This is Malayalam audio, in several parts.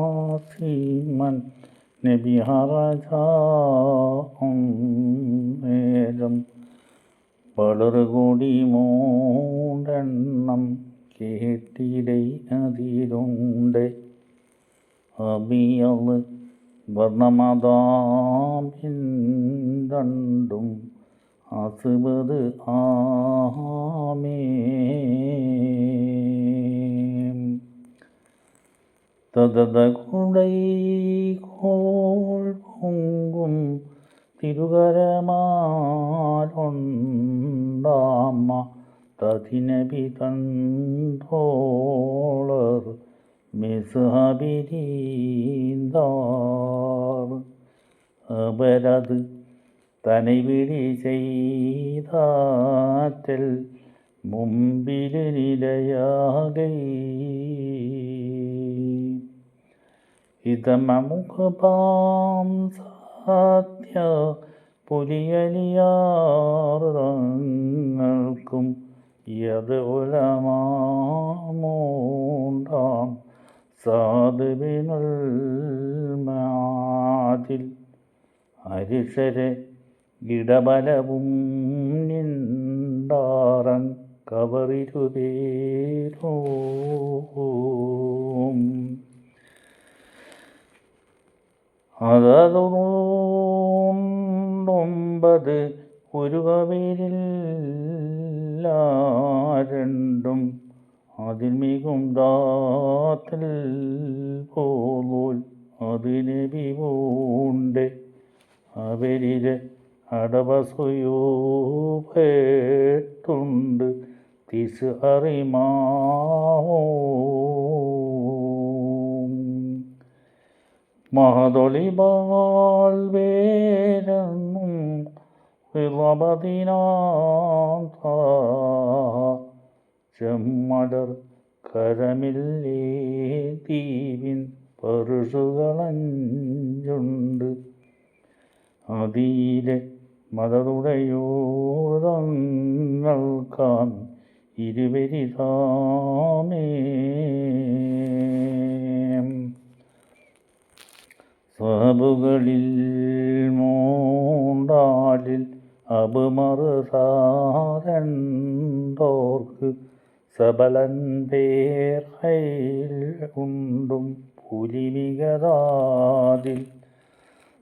Yaasiman Nebi haracağım നേരം വളർകൂടി മൂണ്ടെണ്ണം കേട്ടിടൈ അതിരുണ്ട് അബിയല് വർണ്ണമതാപിൻ രണ്ടും അസുബത് ആമേം തതകുടൈ കോൾ പൊങ്കും തിരുകരമാലൊണ്ടാമ തതിനബി തന്തോളർ മിസ്ഹബിരീന്താർ അവരത് തനവിളി ചെയ്താറ്റൽ മുമ്പില് നിലയാകൈ ഇതമമുഖപാം സത്യ പുലിയലിയാർങ്ങൾക്കും യത് ഉലമാമൂണ്ടാം സാധുവിനുൽ മാതിൽ അരിഷരെ ഇടബലവും നിണ്ടാറൻ കവറിരുപേരും അതതൊമ്പത് ഒരു കവരില്ലാരണ്ടും അതിൽ മികും ദാത്തിൽ പോൽ അതിനെ പൂണ്ട് അവരിലെ അടവസുയോപേട്ടുണ്ട് തിസ് അറിമാവോ മഹതൊളിബാൽ വേരെന്നും വിളപതിനാന്ത ചെമ്മടർ കരമില്ലേ തീവിൻ പരുഷുകളഞ്ചുണ്ട് അതിലെ മതതുടയോതങ്ങൾക്കാൻ ഇരുവരിതാമേ സബുകളിൽ മൂണ്ടാലിൽ അബുമറുസാരണ്ടോർക്ക് സബലൻ പേർഹൈൽ ഉണ്ടും പുലിമികരാതിൽ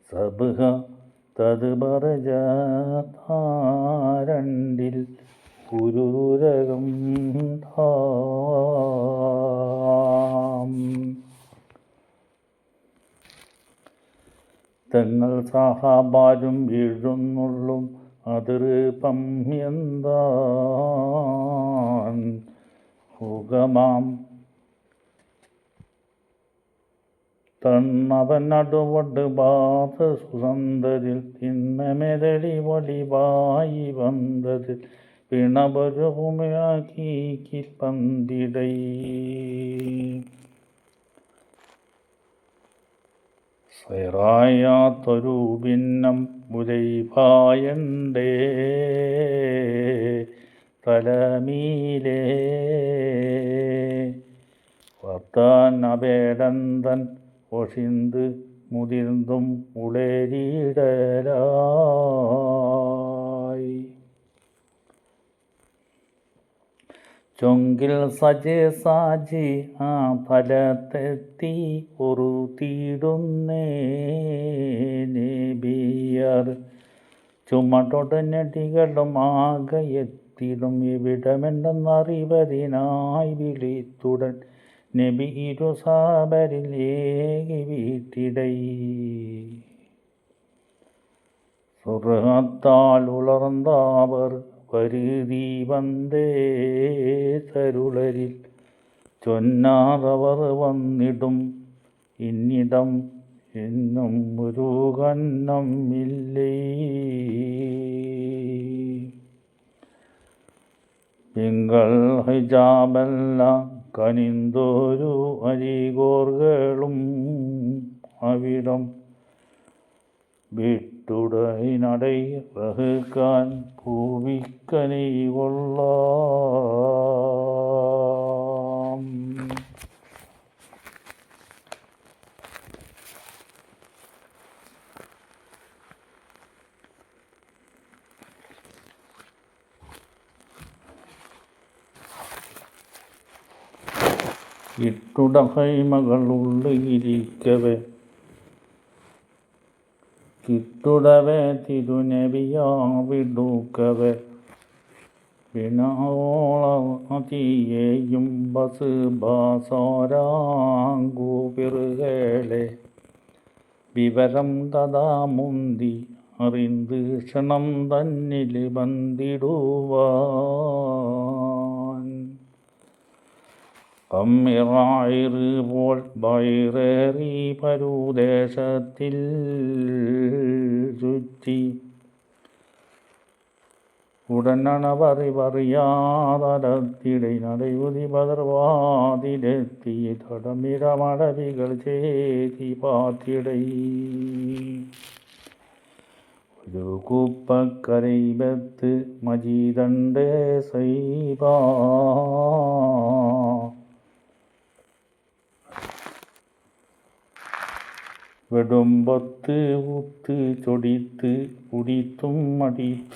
സബുഹ തത് പറജാരണ്ടിൽ പുരുരകം തങ്ങൾ സഹാബാരും വീഴുന്നുള്ളും അതിർപ്പം എന്താൻ ഹുഗമാം തന്നവൻ നടുവട് ബാധ സുസന്തരിൽ തിന്നമെതളി വളിവായി വന്നതിൽ പിണപരുമയാക്കി പന്തിടൈ സൈറായാത്തൊരു ഭിന്നം മുലൈഭായണ്ടേ തലമീലേ വർത്താൻ അപേടന്തൻ ഒഷിന്ത് മുതിർന്നും ഉളരിടലായി ചൊങ്കിൽ സജ് സാജി ആ ഫലത്തെത്തി പൊറുത്തിടുന്നേ നബിയർ ചുമട്ടൊടനടികളും ആകെത്തിടും ഇവിടമെന്തെന്നറിവതിനായി വിളിത്തുടൻ നബി ഇരുസാബരിൽ ഏകി വീട്ടിടൈ സുർഹത്താൽ ഉളർന്നാവർ പരുതി വந்தേ തരുളരിൽ ചൊന്നാറവർ വന്നിടും ഇന്നിടം എന്നും ഒരു കന്നം ഇല്ലേ തിങ്കൾ ഹിജാബെല്ലാം കനിന്തൊരു അരികോർകളും അവിടം വിട്ടുടൈനടൈ റഹ്കാൻ പൂവിക്കനി കൊള്ളാം. ഇട്ടുടകൈമകൾ ഉള്ളിരിക്കവേ കിട്ടുടവേ തിരുനബിയാവിടുക്കവേ വിനാളതിയേയും ബസ് ബാസോരാങ്കൂപിറുകളെ വിവരം കഥാ മുന്തി അറിന്ത് ക്ഷണം തന്നിൽ ബന്ധിടുവാൻ കമ്മിറായിറ് പോൽ ബൈറേറി പരുദേശത്തിൽ ചുറ്റി ഉടനണ പറയാതരത്തിടെ നടയുതി പതർവാതിലെത്തി തടമിടമടവികൾ ചേതി പാത്തിടൈ ഒരു കുപ്പക്കരൈബത്ത് മജീദണ്ടേ സൈബാ വെടുമ്പത്ത് ഉത്ത് ചൊടിത്ത് കുടിത്തും അടിത്തിടുവാർ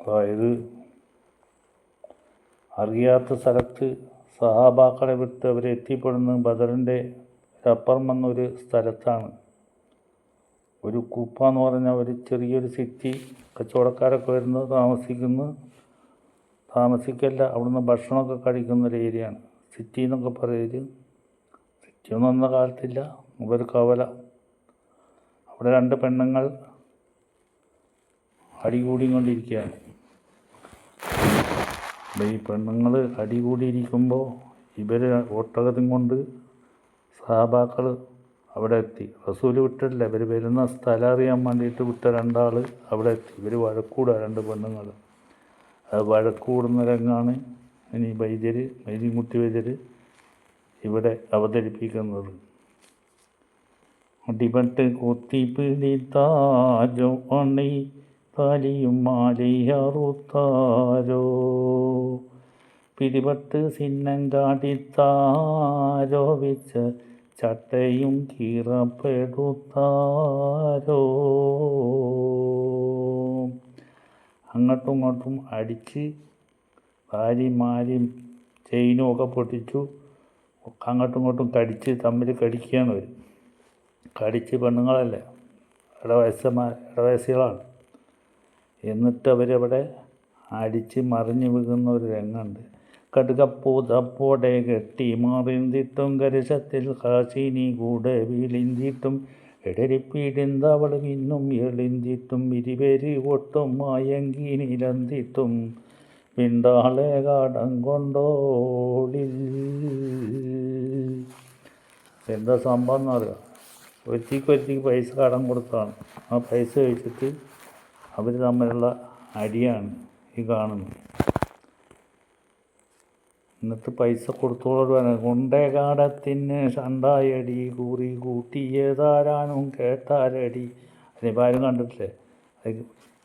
അതായത് അറിയാത്ത സ്ഥലത്ത് സഹാബാക്കളെ വിട്ട് അവരെത്തിപ്പെടുന്നത് ബദറിൻ്റെ അപ്പുറം വന്നൊരു സ്ഥലത്താണ്. ഒരു കുപ്പ എന്ന് പറഞ്ഞ ഒരു ചെറിയൊരു സിറ്റി, കച്ചവടക്കാരൊക്കെ വരുന്നത് താമസിക്കല്ല, അവിടുന്ന് ഭക്ഷണമൊക്കെ കഴിക്കുന്നൊരു ഏരിയയാണ് സിറ്റി എന്നൊക്കെ പറയല്. സിറ്റി ഒന്നും അന്ന കാലത്തില്ല, ഒരു കവല. അവിടെ രണ്ട് പെണ്ണുങ്ങൾ അടികൂടിക്കൊണ്ടിരിക്കുകയാണ്. ഈ പെണ്ണുങ്ങൾ അടികൂടിയിരിക്കുമ്പോൾ ഇവർ ഒട്ടകത്തും കൊണ്ട് സഹാബാക്കൾ അവിടെ എത്തി. റസൂല് വിട്ടിട്ടില്ല, ഇവർ വരുന്ന സ്ഥലം അറിയാൻ വേണ്ടിയിട്ട് വിട്ട രണ്ടാൾ അവിടെ എത്തി. ഇവർ വഴക്കൂടുക, രണ്ട് പെണ്ണുങ്ങൾ. അത് വഴക്കൂടുന്ന രംഗാണ് ഇനി വൈദ്യൻകുട്ടി വൈദ്യർ ഇവിടെ അവതരിപ്പിക്കുന്നത്. അടിപട്ട് കുത്തിപ്പിടിത്താരോ അണി താലിയും മാലിയറുത്താരോ പിടിപെട്ട് സിന്നം കാട്ടിത്താരോ വെച്ച് ചട്ടയും കീറപ്പെടുത്താരോ അങ്ങോട്ടും ഇങ്ങോട്ടും അടിച്ച് മാലിയും ചെയിനും ഒക്കെ പൊട്ടിച്ചു. അങ്ങോട്ടും ഇങ്ങോട്ടും തമ്മിൽ കടിക്കുകയാണ് അവർ. കടിച്ച് പെണ്ണുങ്ങളല്ലേ, ഇടവയസ്സുകളാണ്. എന്നിട്ട് അവരവിടെ അടിച്ച് മറിഞ്ഞു വീഴുന്ന ഒരു രംഗമുണ്ട്. കടുകപ്പൂതപ്പോടെ കെട്ടി മാറിന്തിട്ടും കരുഷത്തിൽ കാശിനി കൂടെ വീളിന്തിട്ടും എടരിപ്പീടിന്തവൾ പിന്നും എളിന്തിട്ടും ഇരുപേര് ഒട്ടും മായങ്കി നിലന്തിട്ടും പിണ്ടാളെ കാടം കൊണ്ടോളിൽ. എന്താ സംഭവം എന്നറിയാം? ഒറ്റയ്ക്ക് പൈസ കടം കൊടുത്താണ്. ആ പൈസ കഴിച്ചിട്ട് അവർ തമ്മിലുള്ള അടിയാണ് ഈ കാണുന്നത്. എന്നിട്ട് പൈസ കൊടുത്തോളാണ്. കൊണ്ടേകാടത്തിന് ഷണ്ടായടി കൂറി കൂട്ടിയതാരാനും കേട്ടാരടി. അതിനിപ്പോൾ ആരും കണ്ടിട്ടില്ലേ?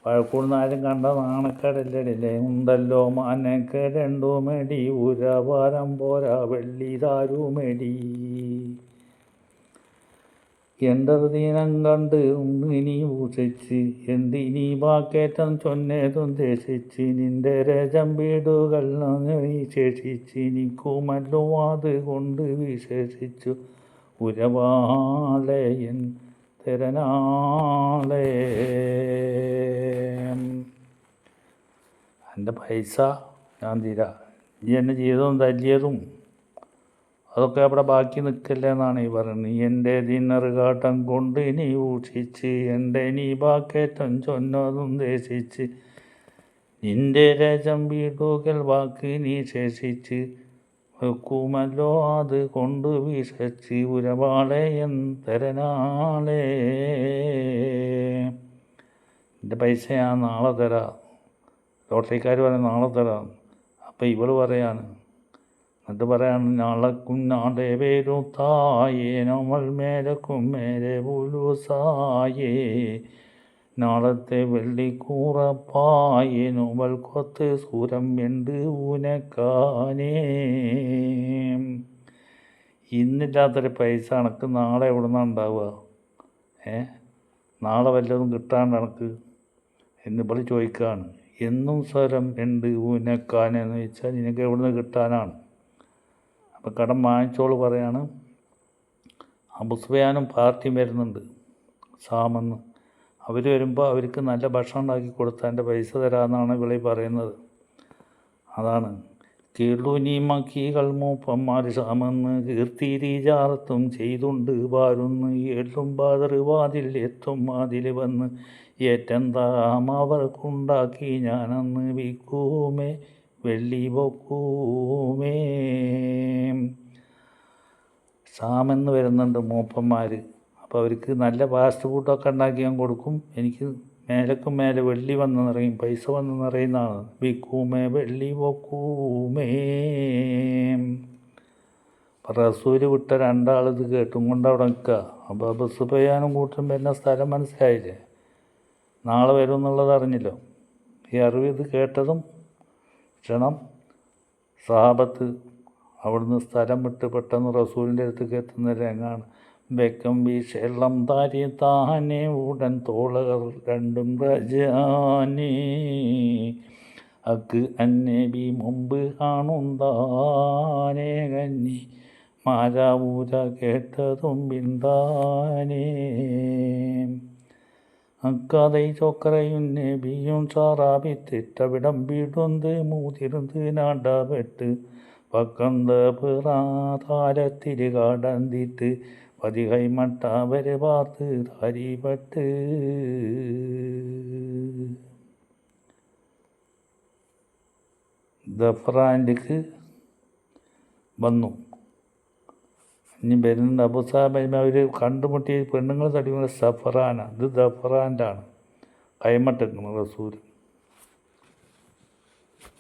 പഴക്കൂടുന്ന ആരും കണ്ട നാണക്കേടല്ലേ? ഉണ്ടല്ലോ മാനക്ക് രണ്ടു മെടി ഉരവാരം പോരാ വെള്ളി താരുമെടി. എൻ്റെതീനം കണ്ട് ഇനി ഊഷിച്ച് എന്തിനീ വാക്കേറ്റം ചൊന്നേതും ദേശിച്ച് നിന്റെ രജംബീടുകൾ വിശേഷിച്ച് നിൽക്കുമല്ലോ അതുകൊണ്ട് വിശേഷിച്ചു ഉരവാളയൻ തെരനാളെ. എൻ്റെ പൈസ ഞാൻ തരാം, നീ എന്നെ ചെയ്തതും തല്ലിയതും അതൊക്കെ അവിടെ ബാക്കി നിൽക്കല്ലേ എന്നാണ് ഈ പറയുന്നത്. എൻ്റെ ദിനറുകാട്ടം കൊണ്ട് നീ ഊഷിച്ച് എൻ്റെ നീ ബാക്കേറ്റം ചൊന്നതും ദേശിച്ച് നിന്റെ രജം വീടുകൾ വാക്ക് നീ ശേഷിച്ച് വെക്കുമല്ലോ അത് കൊണ്ട് വിശച്ച് ഉരവാളയൻ തരനാളെ. എൻ്റെ പൈസ ഞാൻ നാളെ തരാം. ലോട്ടറിക്കാർ പറയാം നാളെ തരാം. അപ്പം ഇവൾ പറയാണ്, എന്നിട്ട് പറയാണ്, നാളെ കുഞ്ഞാടെ പേരും തായേ നമ്മൾ മേലക്കും മേലെ പുലുസായേ നാളത്തെ വെള്ളിക്കൂറപ്പായേ നോവൽ കൊത്ത് സൂരം വെണ്ട് ഊനക്കാനേ. ഇന്നില്ലാത്തൊരു പൈസ കണക്ക് നാളെ എവിടെ നിന്നാണ് ഉണ്ടാവുക? നാളെ വല്ലതും കിട്ടാണ്ട് എനിക്ക് എന്നിപ്പോൾ ചോദിക്കുകയാണ്. എന്നും സ്വരം ഉണ്ട് ഊനക്കാനെന്ന് വെച്ചാൽ നിനക്ക് എവിടുന്ന് കിട്ടാനാണ്? അപ്പം കടം വാങ്ങിച്ചോള് പറയാണ്. അബൂ സുഫിയാനും പാർട്ടിയും വരുന്നുണ്ട്, സാമെന്ന്. അവർ വരുമ്പോൾ അവർക്ക് നല്ല ഭക്ഷണം ഉണ്ടാക്കി കൊടുത്താൽ എൻ്റെ പൈസ തരാമെന്നാണ് വിളി പറയുന്നത്. അതാണ് കീഴുനീമക്കികൾ മൂപ്പന്മാർ സാമെന്ന് കീർത്തിരീജാറത്തും ചെയ്തുണ്ട് വാരുന്ന് എല്ലും ബാതർ വാതിൽ എത്തും അതിൽ വന്ന് ഏറ്റെന്താം അവർക്കുണ്ടാക്കി ഞാനന്ന് വിൽക്കൂമേ വെള്ളി പൊക്കൂമേ. സാമെന്ന് വരുന്നുണ്ട് മൂപ്പന്മാർ. അപ്പോൾ അവർക്ക് നല്ല ഫാസ്റ്റ് ഫുഡൊക്കെ ഉണ്ടാക്കി ഞാൻ കൊടുക്കും. എനിക്ക് മേലക്കും മേലെ വെള്ളി വന്ന് നിറയും, പൈസ വന്ന് നിറയുന്നതാണ്. വിൽക്കൂമേ വെള്ളി പൊക്കൂമേ. അപ്പം റസൂല് വിട്ട രണ്ടാളിത് കേട്ടും കൊണ്ട് അവിടെ നിൽക്കുക. അപ്പോൾ അബൂ സുഫിയാനും കൂട്ടും വരുന്ന സ്ഥലം മനസ്സിലായില്ലേ? നാളെ വരും എന്നുള്ളത് അറിഞ്ഞല്ലോ. ഈ അറിവ് ഇത് കേട്ടതും ക്ഷണം സഹാബത്ത് അവിടുന്ന് സ്ഥലം വിട്ട് പെട്ടെന്ന് റസൂലിൻ്റെ അടുത്തേക്ക് എത്തുന്ന രംഗാണ്. വെക്കം വീശെള്ളം താരി താനെ ഉടൻ തോളകൾ രണ്ടും റജാനേ അക്ക് അന്നബി മുമ്പ് കാണുന്താനേ കന്നി മാരാവൂര കേട്ടതും പിന്താനേ അക്കதை ചൊക്കറയും നബിയും சாராபித்திட்டவிடம் வீடுந்து மூதிருந்து நாடாபெட்டு பக்கந்த பிறாதாரத்திரு கடந்திட்டு பதிகை மட்டாவரை பார்த்து தாரிபட்டு. ദഫ്രാൻക്ക് വന്നു. ഇനി വരുന്നുണ്ട് അബൂ സാഹിബ്. അവർ കണ്ടുമുട്ടിയ പെണ്ണുങ്ങൾ തടിക്കുന്ന സഫറാന, ഇത് ദഫ്രാൻ്റാണ് കൈമട്ടെക്കുന്നത് റസൂൽ.